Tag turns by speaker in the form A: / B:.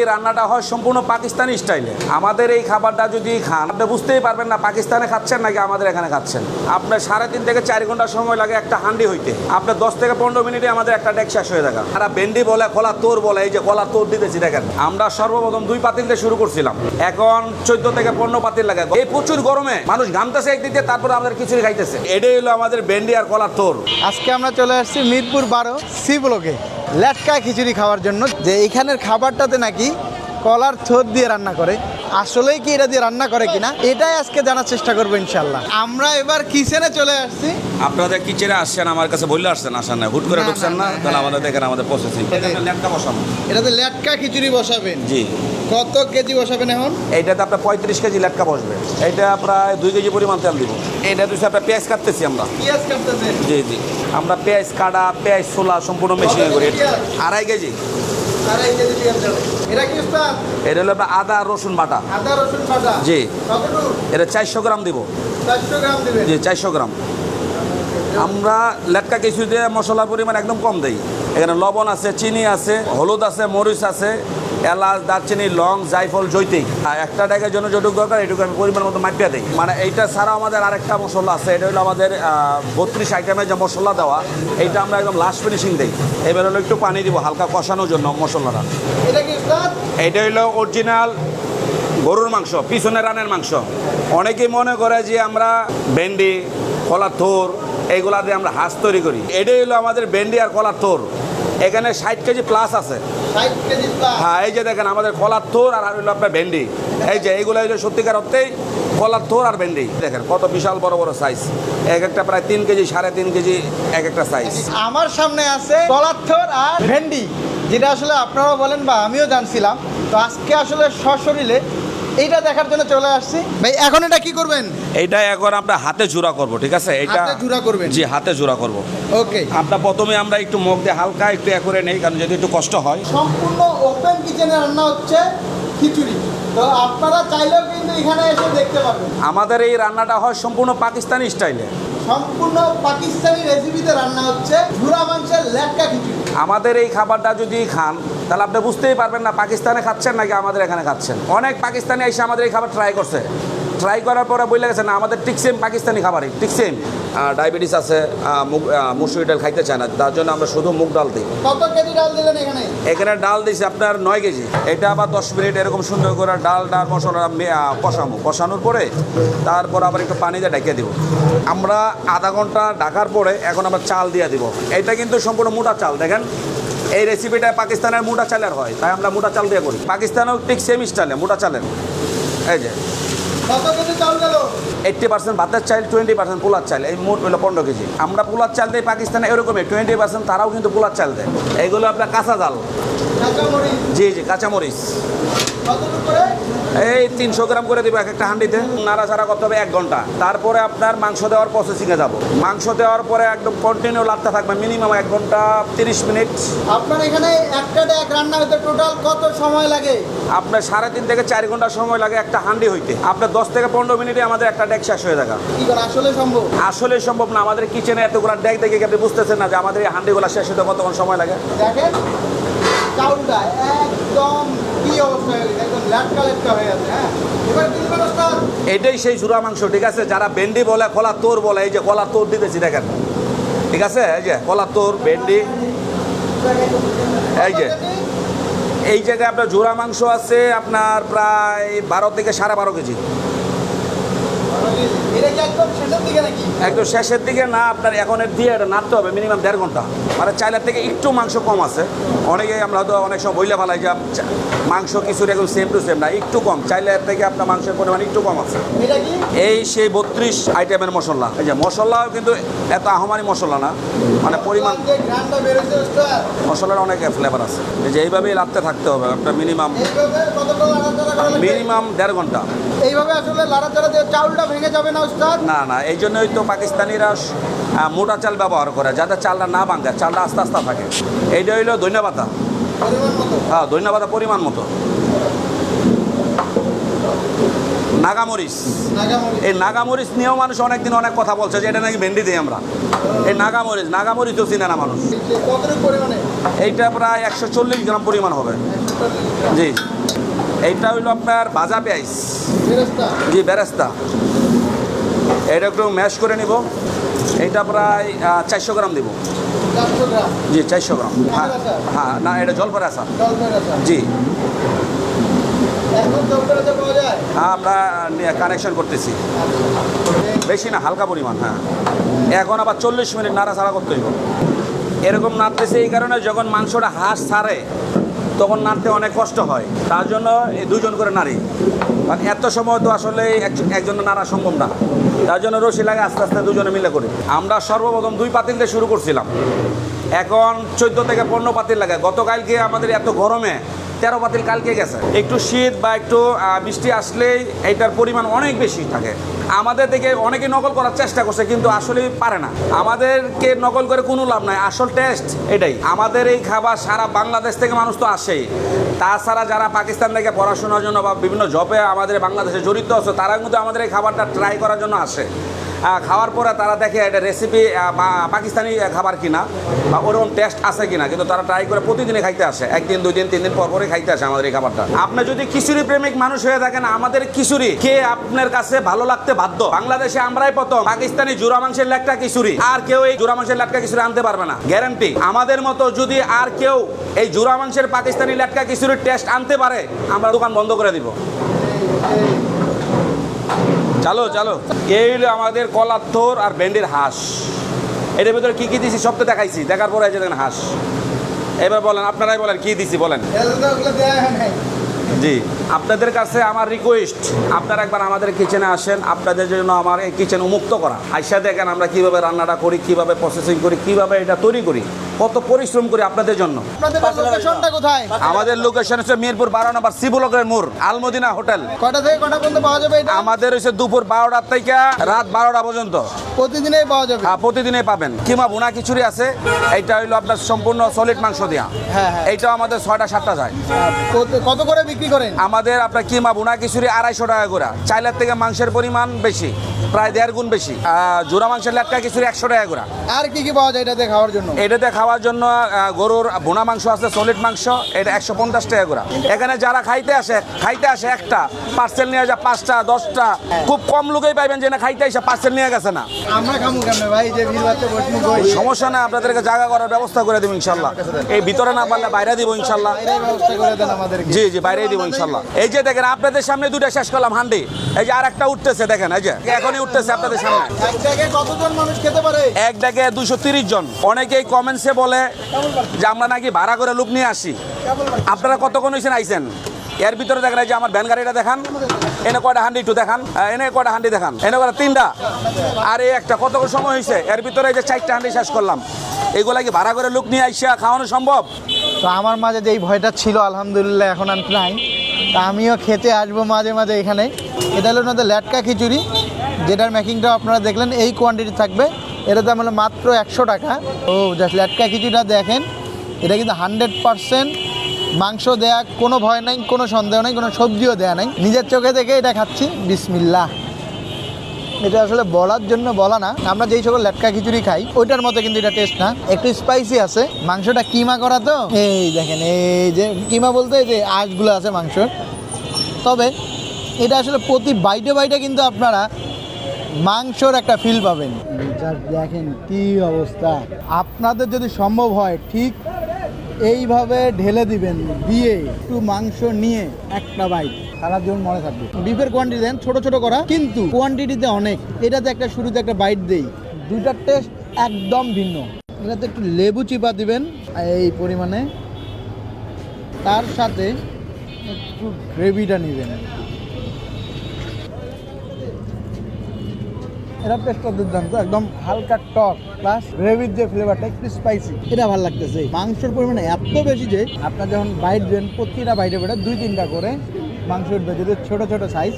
A: এই রান্নাটা হয় সম্পূর্ণ পাকিস্তানি স্টাইলে। আমাদের এই খাবারটা যদি খান আপনি বুঝতেই পারবেন না পাকিস্তানে খাচ্ছেন নাকি আমাদের এখানে খাচ্ছেন। আপনার 3.5 থেকে 4 ঘন্টা সময় লাগে একটা হান্ডি হইতে, আপনার 10 থেকে 15 মিনিটে আমাদের একটা ডেক শেষ হয়ে যায়। আর ভেন্ডি বলে, কলা তোর বলে, এই যে কলা তোর দিতেছি দেখেন। আমরা সর্বপ্রথম 2 পাতিল দিয়ে শুরু করছিলাম, এখন 14 থেকে 15 পাতিল লাগে। এই প্রচুর গরমে মানুষ ঘামতেছে একদিক দিয়ে, তারপরে আমাদের খিচুড়ি খাইতেছে। এটাই হলো আমাদের ভেন্ডি আর কলা তোর।
B: আজকে আমরা চলে আসছি মিরপুর 12 সি ব্লকে লেটকা খিচুড়ি খাওয়ার জন্য। যে এইখানের খাবারটাতে নাকি কলার থোর দিয়ে রান্না করে, আসলেই কি এটা দিয়ে রান্না করে কিনা এটাই আজকে জানার চেষ্টা করবো ইনশাল্লাহ। আমরা এবার কিচেনে চলে আসছি।
A: আপনাদের কিচেনে আসছেন, আমার কাছে বললে আসছেন, আসেন না, হুট করে ঢুকছেন না, তাহলে আমাদের দেখেন আমাদের প্রসেসিং। লেটকা বসানো,
B: এটাতে লেটকা খিচুড়ি বসাবেন।
A: জি।
B: কত কেজি বসাবেন এখন?
A: এইটাতে আপনার 35 কেজি লেটকা বসবে। এটা প্রায় 2 কেজি পরিমাণ তেল দিব। এটা দিচ্ছি আপনার পেঁয়াজ কাটতেছি আমরা।
B: পেঁয়াজ কাটতেছেন?
A: জি জি, আমরা পেঁয়াজ কাটা, পেঁয়াজ ছোলা সম্পূর্ণ মেশিনে করি। 2.5 কেজি।
B: 2.5 কেজি পেঁয়াজ যাবে। এটা কি উস্তাদ?
A: এটা হলো আপনার আদা রসুন বাটা।
B: আদা রসুন বাটা?
A: জি।
B: কতটুকু?
A: এটা 400 গ্রাম দিব।
B: 400 গ্রাম দিবেন?
A: জি, 400 গ্রাম। আমরা লেটকা খিচুড়িতে মশলার পরিমাণ একদম কম দেই। এখানে লবণ আছে, চিনি আছে, হলুদ আছে, মরিচ আছে, এলাচ, দারচিনি, লং, জায়ফল, জৈতিক। একটা ডেকের জন্য যেটুকু দরকার এটুকু আমি পরিমাণ মতো মাপিয়া দিই। মানে এইটা ছাড়াও আমাদের আরেকটা মশলা আছে, এটা হলো আমাদের 32 আইটেমের যে মশলা দেওয়া, এইটা আমরা একদম লাস্ট ফিনিশিং দিই। এবার হলো একটু পানি দিব হালকা কষানোর জন্য মশলাটা।
B: এটা কি উস্তাদ?
A: এইটা হলো অরিজিনাল গরুর মাংস, পিছনে রানের মাংস। অনেকেই মনে করে যে আমরা ভেন্ডি, কলার থোর এইগুলা দিয়ে আমরা হাঁস তৈরি করি। এটাই হলো আমাদের ভেন্ডি আর কলার থোর। এখানে 60 কেজি প্লাস আছে।
B: 60 কেজি প্লাস?
A: হ্যাঁ, এই যে দেখেন আমাদের কলার থোর আর হলো আপনার ভেন্ডি। এই যে এইগুলো হলো সত্যিকার অর্থেই কলার থোর আর ভেন্ডি। দেখেন কত বিশাল বড় বড় সাইজ, এক একটা প্রায় 3 কেজি 3.5 কেজি এক একটা সাইজ।
B: আমার সামনে আছে কলার থোর আর ভেন্ডি, যেটা আসলে আপনারাও বলেন বা আমিও জানছিলাম। তো আজকে আসলে সশরীরে এইটা দেখার জন্য চলে আসছি। ভাই এখন এটা কি করবেন?
A: এইটা এখন আমরা হাতে জোড়া করব, ঠিক আছে? এটা
B: হাতে জোড়া করবেন?
A: জি, হাতে জোড়া করব।
B: ওকে।
A: আমরা প্রথমে আমরা একটু মুখ দিয়ে হালকা একটু করে নেই, কারণ যদি একটু কষ্ট হয়।
B: সম্পূর্ণ ওপেন কিচেনে রান্না হচ্ছে খিচুড়ি, তো আপনারা চাইলেও কিন্তু এখানে এসে দেখতে পারবেন।
A: আমাদের এই রান্নাটা হয় সম্পূর্ণ পাকিস্তানি স্টাইলে।
B: সম্পূর্ণ পাকিস্তানি রেসিপিতে রান্না হচ্ছে ঝুরা মাংসের লেটকা খিচুড়ি।
A: আমাদের এই খাবারটা যদি খান তাহলে আপনি বুঝতেই পারবেন না পাকিস্তানে খাচ্ছেন নাকি আমাদের এখানে খাচ্ছেন। অনেক পাকিস্তানি এসে আমাদের এই খাবার ট্রাই করছে, ট্রাই করার পরে বলে গেছে না আমাদের ঠিক সেম পাকিস্তানি খাবারই, ঠিক সেম। ডায়াবেটিস আছে, মুসুরি ডাল খাইতে চায় না, তার জন্য আমরা শুধু মুগ ডাল দিই।
B: কত কেজি ডাল দিলেন এখানে?
A: এখানে ডাল দিয়েছি আপনার 9 কেজি। এটা আবার 10 মিনিট এরকম সুন্দর করে ডাল মশলা কষানোর পরে তারপর আবার একটু পানি দিয়ে ঢেকে দিব। আমরা আধা ঘন্টা ঢাকার পরে এখন আমরা চাল দিয়ে দিব। এটা কিন্তু সম্পূর্ণ মোটা চাল। দেখেন এই রেসিপিটা পাকিস্তানের মোটা চালের হয়, তাই আমরা মোটা চাল দিয়ে করি। পাকিস্তানেও ঠিক সেম স্টাইলে মোটা চালের। এই যে
B: কত কেজি চাল গেল?
A: 80% ভাতের চাল, 20% পোলার চাল, এই মোট হলো 15 কেজি। আমরা পোলার চাল দিই পাকিস্তানে এরকমই 20%, তারাও কিন্তু পোলার চাল দেয়। এইগুলো আপনার কাঁচা জাল।
B: কাঁচামরিচ?
A: জি জি, কাঁচামরিচ।
B: কতটুকু করে?
A: এই 300 গ্রাম করে দিব এক একটা হাঁডিতে। নাড়াচাড়া করতে হবে 1 ঘন্টা। তারপরে আপনার মাংস দেওয়ার প্রসেসিংয়ে যাব। মাংস দেওয়ার পরে একদম কন্টিনিউ লাগতে থাকবে মিনিমাম 1 ঘন্টা 30 মিনিট।
B: আপনার এখানে একটা ডেক রান্না হতে টোটাল কত সময় লাগে?
A: আপনার 3.5 থেকে 4 ঘন্টা সময় লাগে একটা হাঁডি হইতে। আপনার 10 থেকে 15 মিনিটে আমাদের একটা ডেক শেষ হয়ে যায়।
B: কি করে আসলে সম্ভব?
A: আসলে সম্ভব না। আমাদের কিচেনে এতগুলো ডেক দেখে কি আপনি বুঝতেছেন না যে আমাদের এই হাঁডিগুলো শেষ হতে কতক্ষণ সময় লাগে?
B: দেখেন চাউলটা একদম কি অবস্থা হয়ে গেছে, একদম লেটকা হয়ে আছে। হ্যাঁ, এবার কি দিবেন ওস্তাদ?
A: এটাই সেই ঝুরা মাংস, ঠিক আছে? যারা ভেন্ডি বলে, কলা তোর বলে, এই যে কলা তোর দিতেছি দেখেন, ঠিক আছে? এই যে কলা তোর, ভেন্ডি। এই যে এই জায়গায় আপনার ঝুরা মাংস আছে আপনার প্রায় 12 থেকে 12.5 কেজি।
B: এটা কি একদম শেষের দিকে নাকি?
A: একদম শেষের দিকে না, আপনার এখন দিয়ে এটা নাড়তে হবে মিনিমাম 1.5 ঘন্টা। মানে চাইলের থেকে একটু মাংস কম আছে। অনেকেই আমরা হয়তো অনেক সময় বইলে ফেলাই যে মাংস কিছুর একদম সেম টু সেম না, একটু কম। চাইলের থেকে আপনার মাংসের পরিমাণ একটু কম আছে।
B: এটা কি?
A: এই সেই 32 আইটেমের মশলা। এই যে মশলাও কিন্তু এত আহমানি মশলা না, মানে পরিমাণ।
B: যে গ্রানটা বের হয়েছে ওস্তাদ,
A: মশলার অনেক ফ্লেভার আছে। এই যে এইভাবেই লাগতে থাকতে হবে আপনার মিনিমাম
B: এইভাবে কতটা লাড়াচাড়া করা লাগবে?
A: মিনিমাম 1.5 ঘন্টা।
B: এইভাবে আসলে লাড়াচাড়া দিয়ে চাউলটা ভেঙে যাবে না ওস্তাদ?
A: না না, এই জন্যই তো পাকিস্তানিরা মোটা চাল ব্যবহার করে, যাতে চালটা না ভাঙে, চালটা আস্তে আস্তে থাকে। এইটা হইলো ধনিয়া পাতা।
B: পরিমাণ মতো?
A: হ্যাঁ, ধনিয়া পাতা পরিমাণ মতো। নাগামরিচ।
B: নাগামরিচ।
A: এই নাগামরিচ নিয়েও মানুষ অনেকদিন অনেক কথা বলছে যে এটা নাকি ভেন্ডি দিই আমরা। এই নাগামরিচও চিনে না মানুষ।
B: কতটুকু পরিমাণে?
A: এইটা প্রায় 140 গ্রাম পরিমাণ হবে। জি, এইটা হইলো আপনার ভাজা পেঁয়াজ।
B: বেরেস্তা?
A: জি, বেরেস্তা। এটা একটু ম্যাশ করে নিব। এইটা প্রায় 400 গ্রাম দিব।
B: 400 গ্রাম?
A: জি, 400 গ্রাম। হ্যাঁ হ্যাঁ, না এটা জলপাই আচার।
B: জলপাই আচার?
A: জি।
B: এখন জলপাই আচার পাওয়া যায়?
A: হ্যাঁ, আমরা কানেকশন করতেছি। বেশি না, হালকা পরিমাণ। হ্যাঁ, এখন আবার 40 মিনিট নাড়াচাড়া করতে হইব। এরকম নাড়তেছে এই কারণে, যখন মাংসটা হাঁস ছাড়ে তখন নাড়তে অনেক কষ্ট হয়, তার জন্য এই দুজন করে নাড়ি। কারণ এত সময় তো আসলে একজনে নাড়া সম্ভব না, তার জন্য রশি লাগে আস্তে আস্তে দুজনে মিলে করি। আমরা সর্বপ্রথম 2 পাতিল দিয়ে শুরু করছিলাম, এখন 14 থেকে 15 পাতিল লাগে। গতকালকে আমাদের এত গরমে 13 পাতিল কালকে গেছে। একটু শীত বা একটু বৃষ্টি আসলেই এইটার পরিমাণ অনেক বেশি থাকে। আমাদের থেকে অনেকে নকল করার চেষ্টা করছে, কিন্তু আসলে পারে না। আমাদেরকে নকল করে কোনো লাভ নাই, আসল টেস্ট এটাই। আমাদের এই খাবার সারা বাংলাদেশ থেকে মানুষ তো আসেই, তাছাড়া যারা পাকিস্তান থেকে পড়াশোনার জন্য বা বিভিন্ন জবে আমাদের বাংলাদেশে জড়িত আছে, তারা কিন্তু আমাদের এই খাবারটা ট্রাই করার জন্য আসে। খাওয়ার পরে তারা দেখে এটা রেসিপি পাকিস্তানি খাবার কিনা বা ওরকম টেস্ট আছে কিনা, কিন্তু তারা ট্রাই করে প্রতিদিনে খাইতে আসে। 1 দিন 2 দিন 3 দিন পর পরে খাইতে আসে আমাদের এই খাবারটা। আপনি যদি খিচুড়ি প্রেমিক মানুষ হয়ে থাকেন, আমাদের খিচুড়ি খেয়ে আপনার কাছে ভালো লাগতে বাধ্য। বাংলাদেশে আমরাই প্রথম পাকিস্তানি জোড়া মাংসের লেটকা খিচুড়ি, আর কেউ এই জোড়া মাংসের লেটকা খিচুড়ি আনতে পারবে না, গ্যারান্টি। আমাদের মতো যদি আর কেউ এই জোড়া মাংসের পাকিস্তানি লেটকা খিচুড়ির টেস্ট আনতে পারে, আমরা দোকান বন্ধ করে দিব। চলো চলো, এই হলো আমাদের কলার থোর আর ভেন্ডির হাঁস। এটার ভিতরে কি কি দিছি সব তো দেখাইছি, দেখার পরে এই যে দেখেন হাঁস। এবার বলেন, আপনারাই বলেন কি দিছি বলেন। জি, আপনাদের কাছে আমার রিকোয়েস্ট, আপনারা একবার আমাদের কিচেনে আসেন। আপনাদের জন্য আমার এই কিচেন উন্মুক্ত করা। আইসা দেখেন আমরা কিভাবে রান্নাটা করি, কিভাবে প্রসেসিং করি, কিভাবে এটা তৈরি করি, কত পরিশ্রম করি আপনাদের জন্য।
B: আপনাদের লোকেশনটা কোথায়?
A: আমাদের লোকেশন হচ্ছে মিরপুর 12 নম্বর সি ব্লকের মোড়, আলমদিনা হোটেল।
B: কটা থেকে কটা পর্যন্ত পাওয়া যাবে এটা?
A: আমাদের হচ্ছে দুপুর 12টা থেকে রাত 12টা পর্যন্ত।
B: প্রতিদিনই পাওয়া যাবে?
A: হ্যাঁ, প্রতিদিনই পাবেন। কিমা ভুনা খিচুড়ি আছে, এইটা হইলো আপনার সম্পূর্ণ সলিড মাংস দেওয়া।
B: হ্যাঁ হ্যাঁ।
A: এইটাও আমাদের 6টা 7টা যায়।
B: কত করে বিক্রি করেন?
A: আমাদের আপনার কিমা ভুনা খিচুড়ি 250 টাকা করে। চাইলের থেকে মাংসের পরিমাণ বেশি, প্রায় 1.5 গুণ বেশি। জোড়া মাংসের লেটকা খিচুড়ি 100 টাকা করে।
B: আর কি কি পাওয়া যায় এটাতে খাওয়ার জন্য?
A: এটাতে খাওয়ার জন্য গরুর ভুনা মাংস আছে, সলিড মাংস, এটা 150 টাকা করে। এখানে যারা খাইতে আসে একটা পার্সেল নিয়ে যায় 5টা 10টা। খুব কম লোকেই পাইবেন যে না খাইতে এসে পার্সেল নিয়ে গেছে না।
B: আমরা খামু কেমনে ভাই, যে ভিড় বাচ্চা বসনি কই?
A: সমস্যা না, আপনাদেরকে জায়গা করার ব্যবস্থা করে দেবো ইনশাল্লাহ। এই ভিতরে না পারলে বাইরে দিব ইনশাল্লাহ।
B: বাইরে ব্যবস্থা করে দেন আমাদেরকে।
A: জি জি, বাইরেই দিব ইনশাল্লাহ। এই যে দেখেন আপনাদের সামনে 2টা শেষ করলাম হান্ডি, এই যে আরেকটা উঠতেছে দেখেন, এই যে এখনই উঠতেছে আপনাদের সামনে।
B: এক জায়গায় কতজন মানুষ খেতে পারে?
A: এক ডেকে 230 জন। অনেকেই কমেন্টসে বলে যে আমরা নাকি ভাড়া করে লোক নিয়ে আসি। আপনারা কতক্ষণ হয়েছেন আইছেন? এর ভিতরে দেখেন এই যে আমার ভ্যান গাড়িটা দেখান, এনে কয়টা হান্ডি একটু দেখান, এনে কয়টা হান্ডি দেখান, এনে কয়টা 3টা, আর এই একটা। কতক্ষণ সময় হয়েছে? এর ভিতরে এই যে 4টা হান্ডি শেষ করলাম। এগুলা কি ভাড়া করে লোক নিয়ে আইসা খাওয়ানো সম্ভব?
B: তো আমার মাঝে যেই ভয়টা ছিল আলহামদুলিল্লাহ এখন আর নাই। তা আমিও খেতে আসবো মাঝে মাঝে এখানে। এটা হলো ওনাদের লেটকা খিচুড়ি, যেটার মেকিংটাও আপনারা দেখলেন। এই কোয়ান্টিটি থাকবে, এটার দাম হলো মাত্র 100 টাকা। ও জাস্ট লেটকা খিচুড়িটা দেখেন, এটা কিন্তু 100% মাংস দেয়া, কোনো ভয় নাই, কোনো সন্দেহ নেই, কোনো সবজিও দেয়া নাই। নিজের চোখে দেখে এটা খাচ্ছি, বিসমিল্লাহ। এটা আসলে বলার জন্য বলা না, আমরা যেই সকল লেটকা খিচুড়ি খাই ওইটার মতো কিন্তু এটা টেস্ট না, একটু স্পাইসি আছে। মাংসটা কিমা করা তো, এই দেখেন, এই যে কিমা বলতে এই যে আঁশগুলো আছে মাংসর। তবে এটা আসলে প্রতি বাইটে বাইটে কিন্তু আপনারা মাংসর একটা ফিল পাবেন। দেখেন কি অবস্থা। আপনাদের যদি সম্ভব হয় ঠিক এইভাবে ঢেলে দিবেন, দিয়ে একটু মাংস নিয়ে একটা বাইট, সারা জীবন মনে থাকবে। বিফের কোয়ান্টিটি দেন ছোট ছোট করা, কিন্তু কোয়ান্টিটিতে অনেক। এটাতে একটা শুরুতে একটা বাইট দেই, দুইটার টেস্ট একদম ভিন্ন। এটাতে একটু লেবু চিপা দিবেন এই পরিমাণে, তার সাথে একটু গ্রেভিটা নেবেন। এটা টেস্টটা দুর্দান্ত, একদম হালকা টক প্লাস গ্রেভির যে ফ্লেভারটা একটু স্পাইসি, এটা ভালো লাগতেছে। মাংসের পরিমাণে এত বেশি যে আপনার যখন বাইট দেন প্রতিটা বাইটে বেটে 2-3টা করে মাংস উঠবে, যদি ছোট ছোট সাইজ।